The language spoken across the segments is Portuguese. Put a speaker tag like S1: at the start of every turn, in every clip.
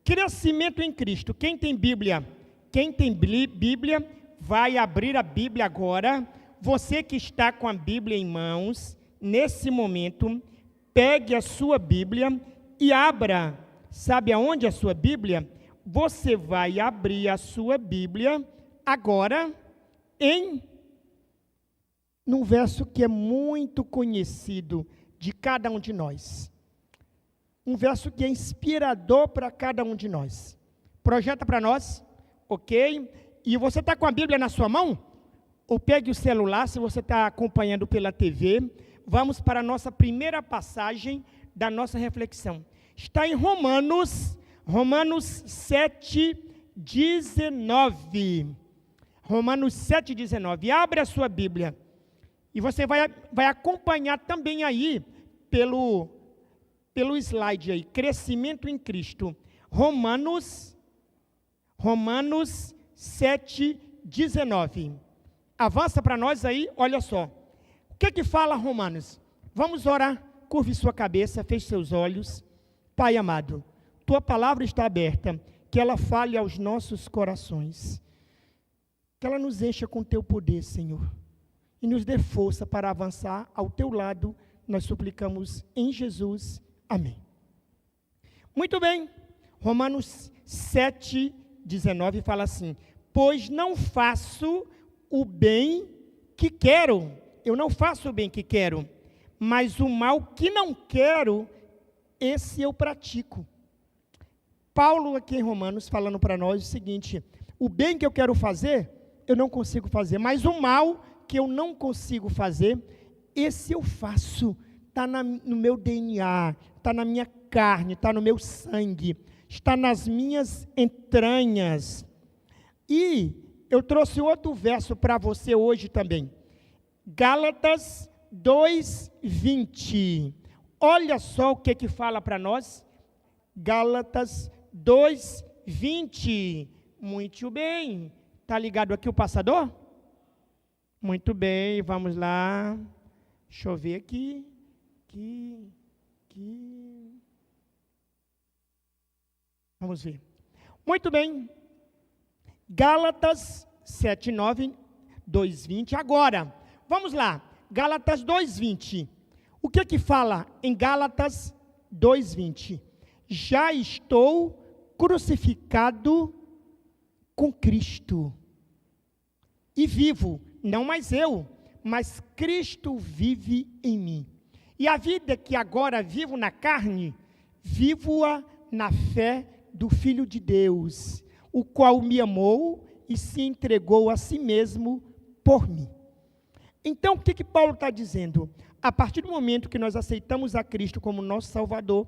S1: Crescimento em Cristo. Quem tem Bíblia? Quem tem Bíblia, vai abrir a Bíblia agora. Você que está com a Bíblia em mãos, nesse momento, pegue a sua Bíblia e abra. Sabe aonde a sua Bíblia? Você vai abrir a sua Bíblia agora num verso que é muito conhecido de cada um de nós. Um verso que é inspirador para cada um de nós. Projeta para nós, ok? E você está com a Bíblia na sua mão? Ou pegue o celular, se você está acompanhando pela TV. Vamos para a nossa primeira passagem da nossa reflexão. Está em Romanos 7:19. Romanos 7:19. Abre a sua Bíblia. E você vai acompanhar também aí, pelo slide aí, crescimento em Cristo. Romanos 7:19. Avança para nós aí, olha só. O que fala Romanos? Vamos orar. Curve sua cabeça, feche seus olhos. Pai amado, tua palavra está aberta, que ela fale aos nossos corações. Que ela nos encha com teu poder, Senhor. E nos dê força para avançar ao teu lado. Nós suplicamos em Jesus. Amém. Muito bem. Romanos 7:19 fala assim: pois não faço o bem que quero. Eu não faço o bem que quero, mas o mal que não quero, esse eu pratico. Paulo aqui em Romanos falando para nós o seguinte: o bem que eu quero fazer, eu não consigo fazer, mas o mal que eu não consigo fazer, esse eu faço. Está no meu DNA, está na minha carne, está no meu sangue, está nas minhas entranhas. E eu trouxe outro verso para você hoje também. Gálatas 2:20. Olha só o que fala para nós. Gálatas 2:20. Muito bem. Está ligado aqui o passador? Muito bem, vamos lá. Deixa eu ver aqui. Vamos ver. Muito bem. Gálatas 7:9, 2:20. Agora, vamos lá. Gálatas 2:20. O que fala em Gálatas 2:20? Já estou crucificado com Cristo. E vivo, não mais eu, mas Cristo vive em mim. E a vida que agora vivo na carne, vivo-a na fé do Filho de Deus, o qual me amou e se entregou a si mesmo por mim. Então, o que Paulo está dizendo? A partir do momento que nós aceitamos a Cristo como nosso Salvador,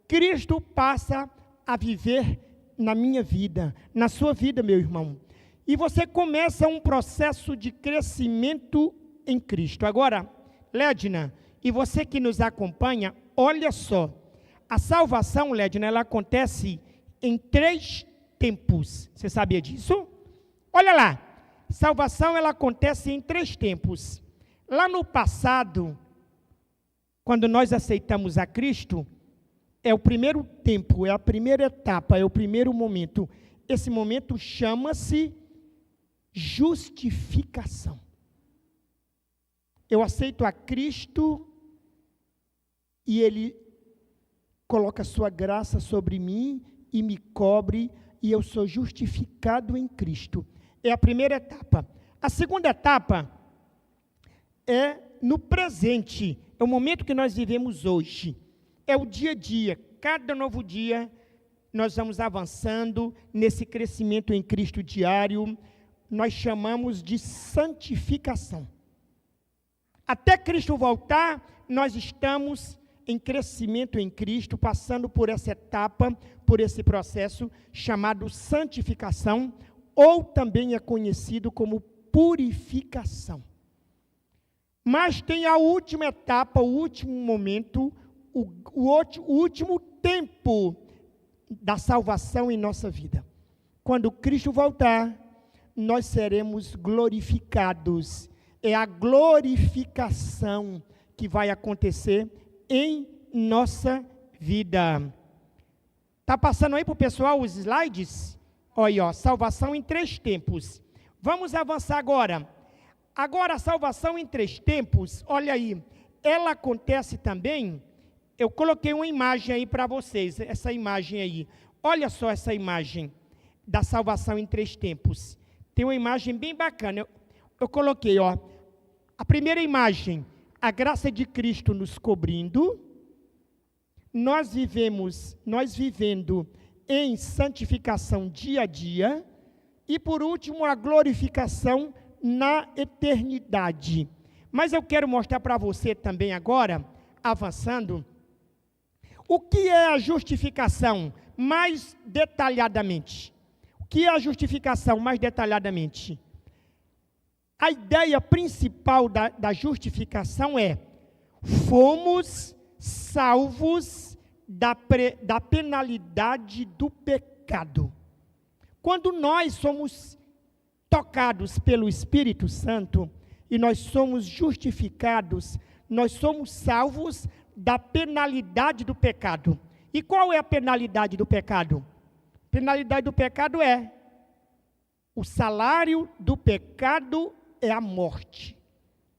S1: Cristo passa a viver na minha vida, na sua vida, meu irmão. E você começa um processo de crescimento em Cristo. Agora, Lédina, e você que nos acompanha, olha só. A salvação, Lédina, ela acontece em 3 tempos. Você sabia disso? Olha lá. Salvação, ela acontece em 3 tempos. Lá no passado, quando nós aceitamos a Cristo, é o primeiro tempo, é a primeira etapa, é o primeiro momento. Esse momento chama-se justificação. Eu aceito a Cristo e Ele coloca a sua graça sobre mim e me cobre, e eu sou justificado em Cristo. É a primeira etapa. A segunda etapa é no presente, é o momento que nós vivemos hoje. É o dia a dia, cada novo dia nós vamos avançando nesse crescimento em Cristo diário. Nós chamamos de santificação. Até Cristo voltar, nós estamos em crescimento em Cristo, passando por essa etapa, por esse processo chamado santificação, ou também é conhecido como purificação. Mas tem a última etapa, o último momento, o último tempo da salvação em nossa vida. Quando Cristo voltar, nós seremos glorificados. É a glorificação que vai acontecer em nossa vida. Está passando aí para o pessoal os slides? Olha aí, ó, salvação em 3 tempos. Vamos avançar agora. Agora, a salvação em 3 tempos, olha aí, ela acontece também. Eu coloquei uma imagem aí para vocês, essa imagem aí. Olha só essa imagem da salvação em 3 tempos. Tem uma imagem bem bacana. Eu coloquei, ó, a primeira imagem, a graça de Cristo nos cobrindo. Nós vivendo em santificação dia a dia. E por último, a glorificação na eternidade. Mas eu quero mostrar para você também agora, avançando, o que é a justificação mais detalhadamente. O que é a justificação mais detalhadamente? A ideia principal da justificação é: fomos salvos da penalidade do pecado. Quando nós somos tocados pelo Espírito Santo e nós somos justificados, nós somos salvos da penalidade do pecado. E qual é a penalidade do pecado? A penalidade do pecado é: o salário do pecado é a morte.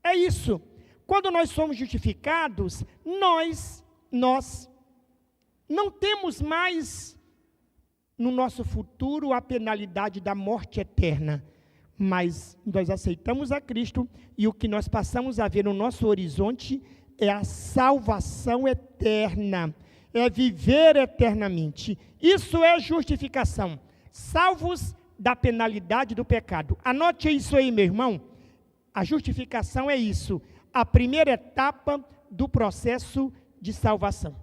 S1: É isso. Quando nós somos justificados, nós não temos mais no nosso futuro a penalidade da morte eterna, mas nós aceitamos a Cristo e o que nós passamos a ver no nosso horizonte é a salvação eterna, é viver eternamente. Isso é justificação, salvos da penalidade do pecado. Anote isso aí, meu irmão. A justificação é isso, a primeira etapa do processo de salvação.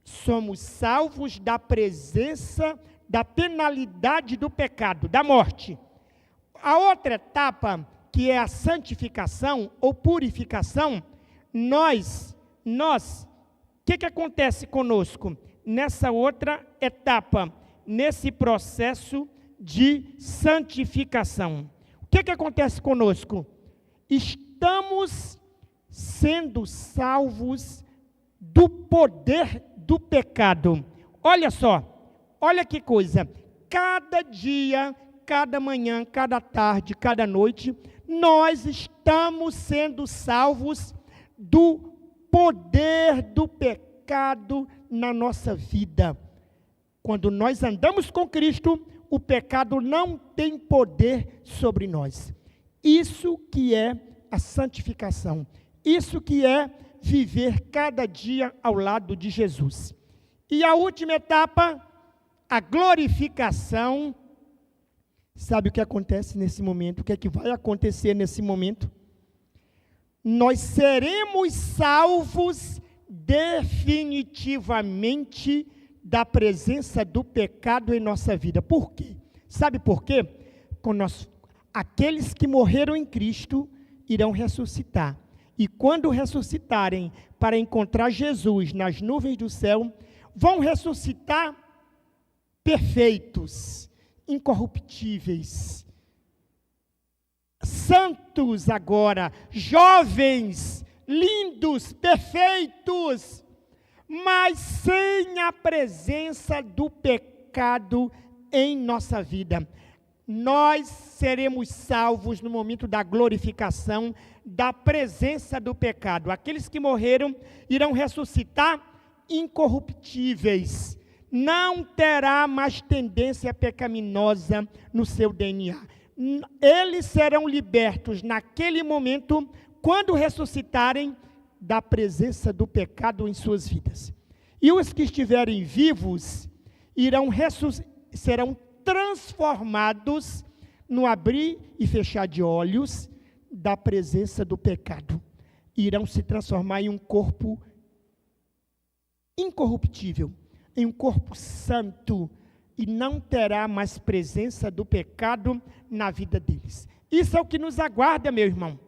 S1: Somos salvos da presença da penalidade do pecado, da morte. A outra etapa, que é a santificação ou purificação, o que acontece conosco? Nessa outra etapa, nesse processo de santificação. O que acontece conosco? Estamos sendo salvos do poder do pecado. Olha só, olha que coisa. Cada dia, cada manhã, cada tarde, cada noite, nós estamos sendo salvos do poder do pecado na nossa vida. Quando nós andamos com Cristo, o pecado não tem poder sobre nós. Isso que é a santificação. Isso que é viver cada dia ao lado de Jesus. E a última etapa, a glorificação. Sabe o que acontece nesse momento? O que é que vai acontecer nesse momento? Nós seremos salvos definitivamente da presença do pecado em nossa vida. Por quê? Sabe por quê? Aqueles que morreram em Cristo irão ressuscitar. E quando ressuscitarem para encontrar Jesus nas nuvens do céu, vão ressuscitar perfeitos, incorruptíveis, santos agora, jovens, lindos, perfeitos, mas sem a presença do pecado em nossa vida. Nós seremos salvos no momento da glorificação, da presença do pecado. Aqueles que morreram irão ressuscitar incorruptíveis. Não terá mais tendência pecaminosa no seu DNA. Eles serão libertos naquele momento, quando ressuscitarem, da presença do pecado em suas vidas. E os que estiverem vivos serão transformados no abrir e fechar de olhos da presença do pecado. Irão se transformar em um corpo incorruptível, em um corpo santo, e não terá mais presença do pecado na vida deles. Isso é o que nos aguarda, meu irmão.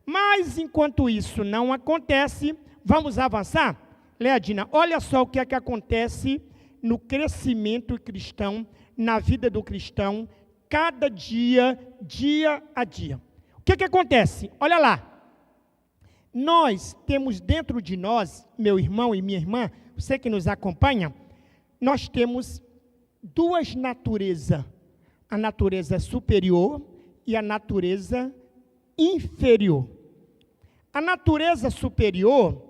S1: Mas enquanto isso não acontece, vamos avançar? Leadina, olha só o que é que acontece no crescimento cristão, na vida do cristão, cada dia, dia a dia. O que acontece? Olha lá. Nós temos dentro de nós, meu irmão e minha irmã, você que nos acompanha, nós temos duas naturezas, a natureza superior e a natureza inferior. A natureza superior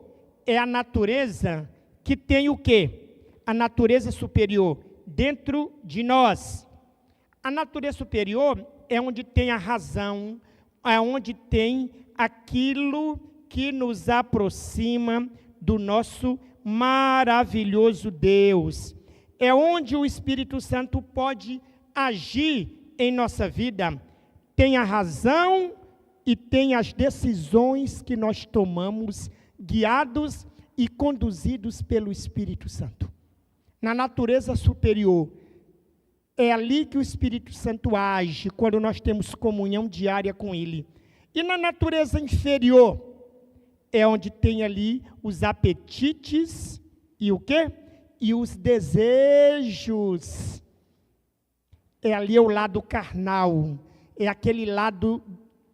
S1: é a natureza que tem o quê? A natureza superior dentro de nós. A natureza superior é onde tem a razão, é onde tem aquilo que nos aproxima do nosso maravilhoso Deus. É onde o Espírito Santo pode agir em nossa vida. Tem a razão e tem as decisões que nós tomamos, guiados e conduzidos pelo Espírito Santo. Na natureza superior, é ali que o Espírito Santo age, quando nós temos comunhão diária com Ele. E na natureza inferior, é onde tem ali os apetites e o quê? E os desejos. É ali o lado carnal, é aquele lado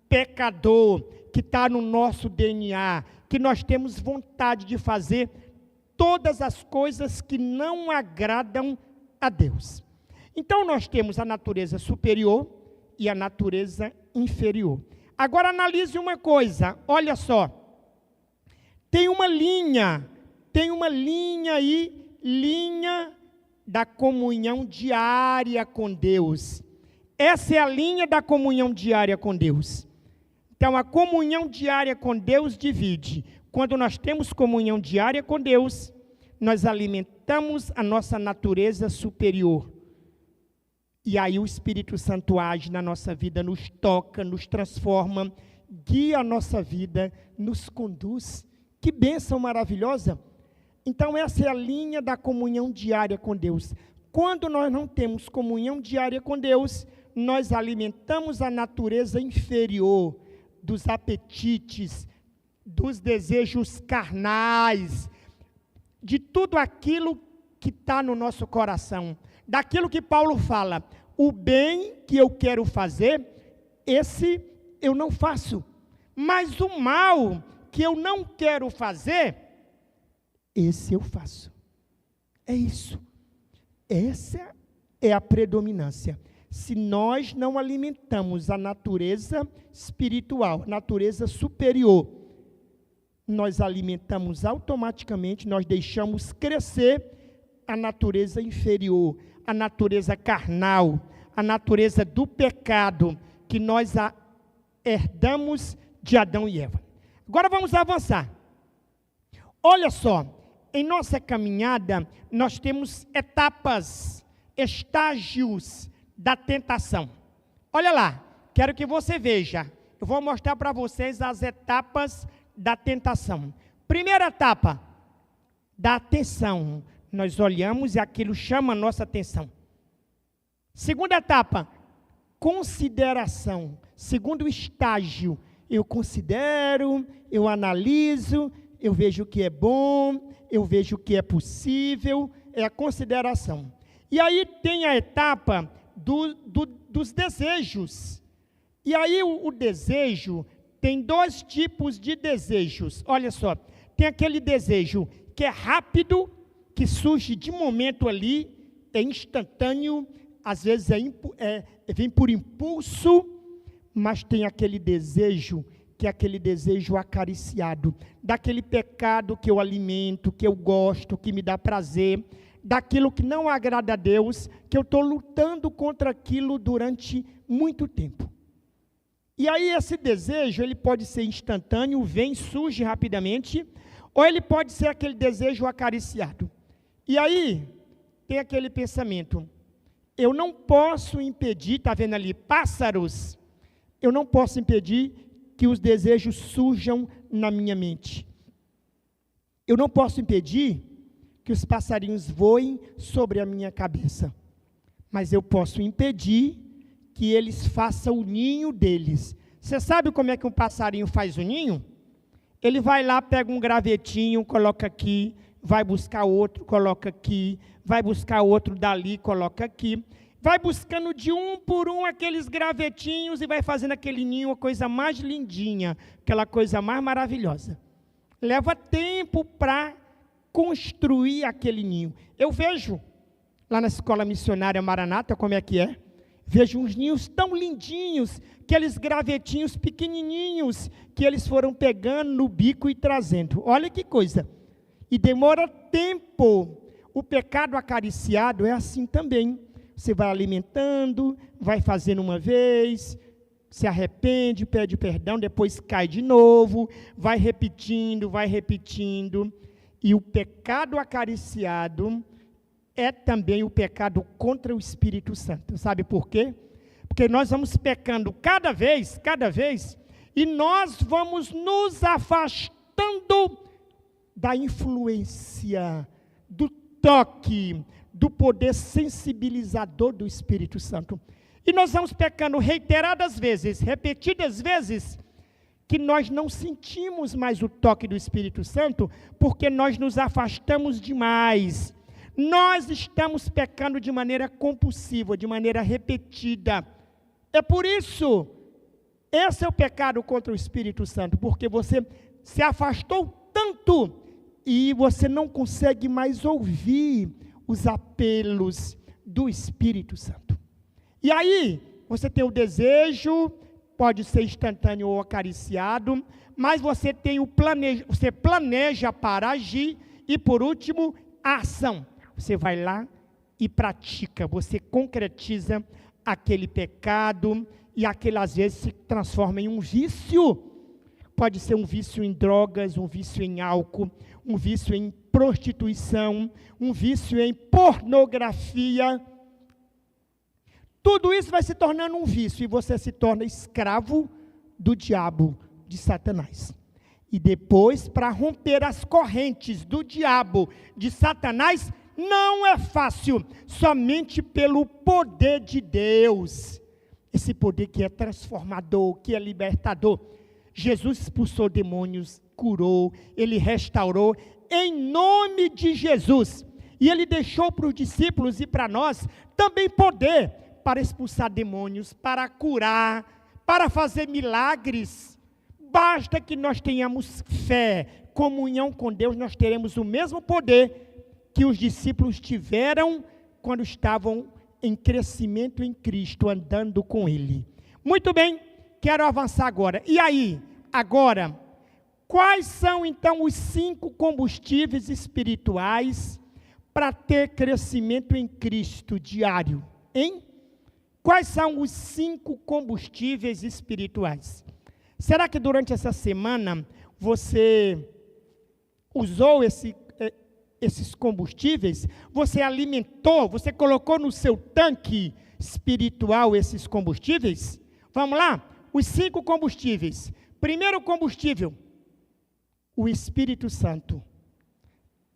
S1: pecador que está no nosso DNA, que nós temos vontade de fazer todas as coisas que não agradam a Deus. Então nós temos a natureza superior e a natureza inferior. Agora analise uma coisa, olha só. Tem uma linha aí, linha da comunhão diária com Deus. Essa é a linha da comunhão diária com Deus. Então, a comunhão diária com Deus divide. Quando nós temos comunhão diária com Deus, nós alimentamos a nossa natureza superior. E aí o Espírito Santo age na nossa vida, nos toca, nos transforma, guia a nossa vida, nos conduz. Que bênção maravilhosa! Então, essa é a linha da comunhão diária com Deus. Quando nós não temos comunhão diária com Deus, nós alimentamos a natureza inferior dos apetites, dos desejos carnais, de tudo aquilo que está no nosso coração. Daquilo que Paulo fala, o bem que eu quero fazer, esse eu não faço. Mas o mal que eu não quero fazer, esse eu faço. É isso. Essa é a predominância. Se nós não alimentamos a natureza espiritual, natureza superior, nós alimentamos automaticamente, nós deixamos crescer a natureza inferior, a natureza carnal, a natureza do pecado, que nós herdamos de Adão e Eva. Agora vamos avançar. Olha só, em nossa caminhada, nós temos etapas, estágios da tentação. Olha lá, quero que você veja. Eu vou mostrar para vocês as etapas da tentação. Primeira etapa, da atenção. Nós olhamos e aquilo chama a nossa atenção. Segunda etapa, consideração. Segundo estágio, eu considero, eu analiso, eu vejo o que é bom, eu vejo o que é possível, é a consideração. E aí tem a etapa dos desejos. E aí o desejo, tem dois tipos de desejos. Olha só, tem aquele desejo que é rápido, que surge de momento ali, é instantâneo, às vezes vem por impulso, mas tem aquele desejo, que é aquele desejo acariciado, daquele pecado que eu alimento, que eu gosto, que me dá prazer, daquilo que não agrada a Deus, que eu estou lutando contra aquilo durante muito tempo. E aí esse desejo, ele pode ser instantâneo, surge rapidamente, ou ele pode ser aquele desejo acariciado. E aí tem aquele pensamento, eu não posso impedir, está vendo ali, pássaros, eu não posso impedir que os desejos surjam na minha mente. Eu não posso impedir que os passarinhos voem sobre a minha cabeça, mas eu posso impedir que eles façam o ninho deles. Você sabe como é que um passarinho faz o ninho? Ele vai lá, pega um gravetinho, coloca aqui, vai buscar outro, coloca aqui, vai buscar outro dali, coloca aqui, vai buscando de um por um aqueles gravetinhos e vai fazendo aquele ninho, a coisa mais lindinha, aquela coisa mais maravilhosa. Leva tempo para construir aquele ninho. Eu vejo lá na escola missionária Maranata, como é que é? Vejo uns ninhos tão lindinhos, aqueles gravetinhos pequenininhos, que eles foram pegando no bico e trazendo. Olha que coisa. E demora tempo. O pecado acariciado é assim também. Você vai alimentando, vai fazendo uma vez, se arrepende, pede perdão, depois cai de novo, vai repetindo. E o pecado acariciado é também o pecado contra o Espírito Santo. Sabe por quê? Porque nós vamos pecando cada vez, e nós vamos nos afastando da influência, do toque, do poder sensibilizador do Espírito Santo. E nós vamos pecando reiteradas vezes, repetidas vezes, que nós não sentimos mais o toque do Espírito Santo, porque nós nos afastamos demais. Nós estamos pecando de maneira compulsiva, de maneira repetida. É por isso, esse é o pecado contra o Espírito Santo, porque você se afastou tanto e você não consegue mais ouvir os apelos do Espírito Santo. E aí, você tem o desejo, pode ser instantâneo ou acariciado, mas você tem você planeja para agir e, por último, a ação. Você vai lá e pratica, você concretiza aquele pecado e aquele às vezes se transforma em um vício. Pode ser um vício em drogas, um vício em álcool, um vício em prostituição, um vício em pornografia. Tudo isso vai se tornando um vício e você se torna escravo do diabo, de Satanás. E depois, para romper as correntes do diabo, de Satanás, não é fácil, somente pelo poder de Deus. Esse poder que é transformador, que é libertador. Jesus expulsou demônios, curou, Ele restaurou, em nome de Jesus. E Ele deixou para os discípulos e para nós também poder para expulsar demônios, para curar, para fazer milagres. Basta que nós tenhamos fé, comunhão com Deus, nós teremos o mesmo poder que os discípulos tiveram quando estavam em crescimento em Cristo, andando com Ele. Muito bem, quero avançar agora. E aí, agora, quais são então os 5 combustíveis espirituais para ter crescimento em Cristo diário, hein? Quais são os 5 combustíveis espirituais? Será que durante essa semana você usou esses combustíveis? Você alimentou, você colocou no seu tanque espiritual esses combustíveis? Vamos lá? Os 5 combustíveis. Primeiro combustível, o Espírito Santo.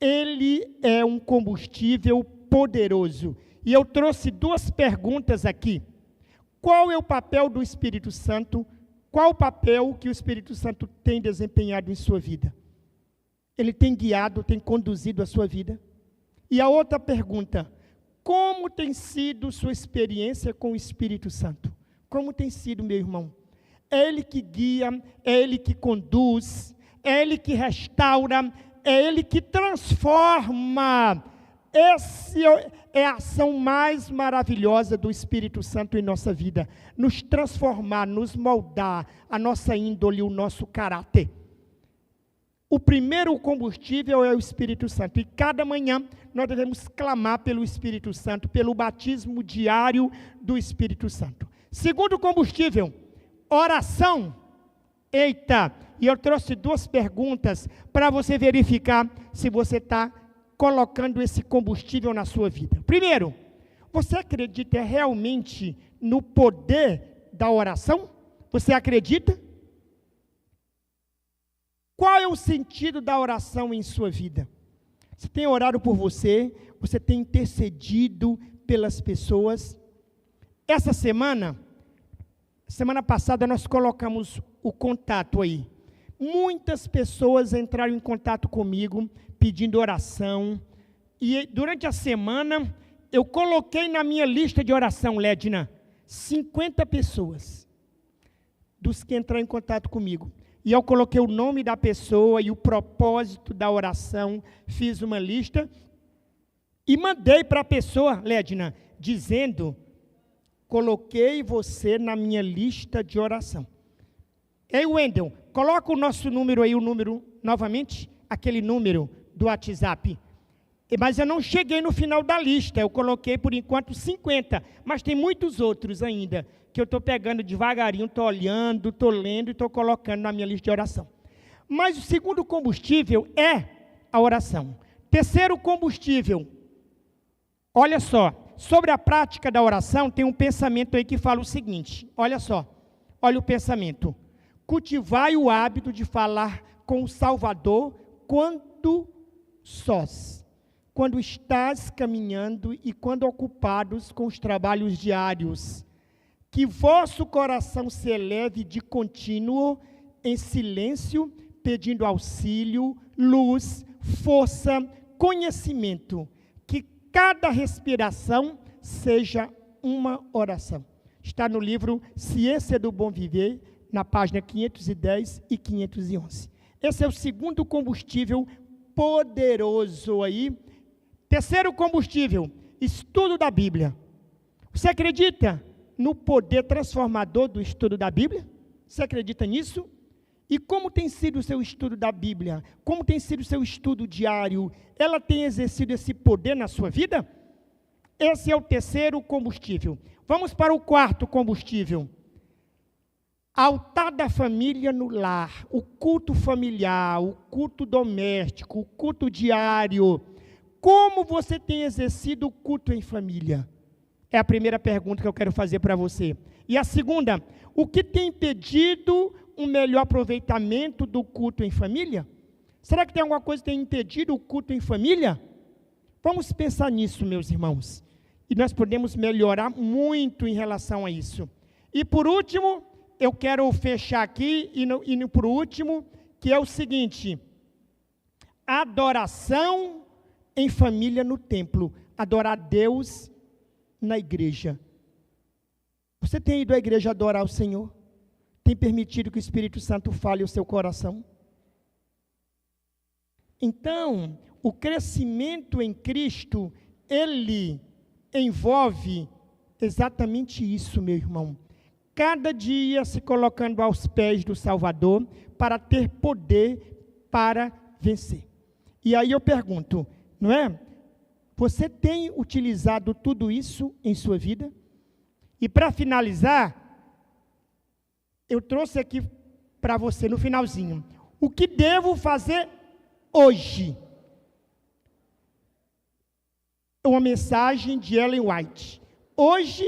S1: Ele é um combustível poderoso. E eu trouxe 2 perguntas aqui. Qual é o papel do Espírito Santo? Qual o papel que o Espírito Santo tem desempenhado em sua vida? Ele tem guiado, tem conduzido a sua vida? E a outra pergunta, como tem sido sua experiência com o Espírito Santo? Como tem sido, meu irmão? É Ele que guia, é Ele que conduz, é Ele que restaura, é Ele que transforma. Essa é a ação mais maravilhosa do Espírito Santo em nossa vida. Nos transformar, nos moldar a nossa índole, o nosso caráter. O primeiro combustível é o Espírito Santo. E cada manhã nós devemos clamar pelo Espírito Santo, pelo batismo diário do Espírito Santo. Segundo combustível, oração. Eita, e eu trouxe 2 perguntas para você verificar se você está colocando esse combustível na sua vida. Primeiro, você acredita realmente no poder da oração? Você acredita? Qual é o sentido da oração em sua vida? Você tem orado por você tem intercedido pelas pessoas. Essa semana passada nós colocamos o contato aí. Muitas pessoas entraram em contato comigo, pedindo oração, e durante a semana, eu coloquei na minha lista de oração, Lédina, 50 pessoas, dos que entraram em contato comigo, e eu coloquei o nome da pessoa e o propósito da oração, fiz uma lista, E mandei para a pessoa, Lédina, dizendo, coloquei você na minha lista de oração. Ei, Wendel, coloca o nosso número aí, o número novamente, aquele número do WhatsApp. Mas eu não cheguei no final da lista, eu coloquei por enquanto 50, mas tem muitos outros ainda, que eu estou pegando devagarinho, estou olhando, estou lendo e estou colocando na minha lista de oração. Mas o segundo combustível é a oração. Terceiro combustível, olha só, sobre a prática da oração, tem um pensamento aí que fala o seguinte, olha só, olha o pensamento. Cultivai o hábito de falar com o Salvador quando sós, quando estás caminhando e quando ocupados com os trabalhos diários. Que vosso coração se eleve de contínuo em silêncio, pedindo auxílio, luz, força, conhecimento. Que cada respiração seja uma oração. Está no livro Ciência do Bom Viver, na página 510 e 511. Esse é o segundo combustível poderoso aí. Terceiro combustível, estudo da Bíblia. Você acredita no poder transformador do estudo da Bíblia? Você acredita nisso? E como tem sido o seu estudo da Bíblia? Como tem sido o seu estudo diário? Ela tem exercido esse poder na sua vida? Esse é o terceiro combustível. Vamos para o quarto combustível. Altar da família no lar, o culto familiar, o culto doméstico, o culto diário. Como você tem exercido o culto em família? É a primeira pergunta que eu quero fazer para você. E a segunda, o que tem impedido um melhor aproveitamento do culto em família? Será que tem alguma coisa que tem impedido o culto em família? Vamos pensar nisso, meus irmãos. E nós podemos melhorar muito em relação a isso. E por último, eu quero fechar aqui, e por último, que é o seguinte, adoração em família no templo, adorar a Deus na igreja. Você tem ido à igreja adorar o Senhor? Tem permitido que o Espírito Santo fale o seu coração? Então, o crescimento em Cristo, ele envolve exatamente isso, meu irmão. Cada dia se colocando aos pés do Salvador para ter poder para vencer. E aí eu pergunto, não é? Você tem utilizado tudo isso em sua vida? E para finalizar, eu trouxe aqui para você no finalzinho, o que devo fazer hoje? Uma mensagem de Ellen White. Hoje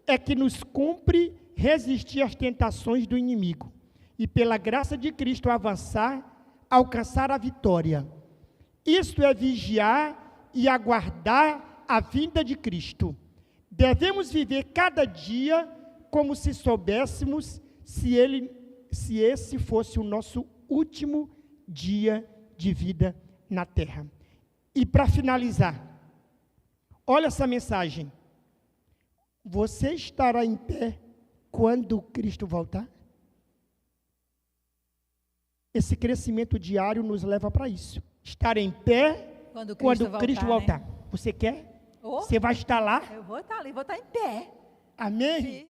S1: é que nos cumpre resistir às tentações do inimigo e pela graça de Cristo avançar, alcançar a vitória. Isto é vigiar e aguardar a vinda de Cristo. Devemos viver cada dia como se soubéssemos se esse fosse o nosso último dia de vida na terra. E para finalizar, olha essa mensagem. Você estará em pé quando Cristo voltar? Esse crescimento diário nos leva para isso. Estar em pé quando Cristo voltar. Né? Você quer? Você vai estar lá?
S2: Eu vou estar ali, vou estar em pé.
S1: Amém? Sim.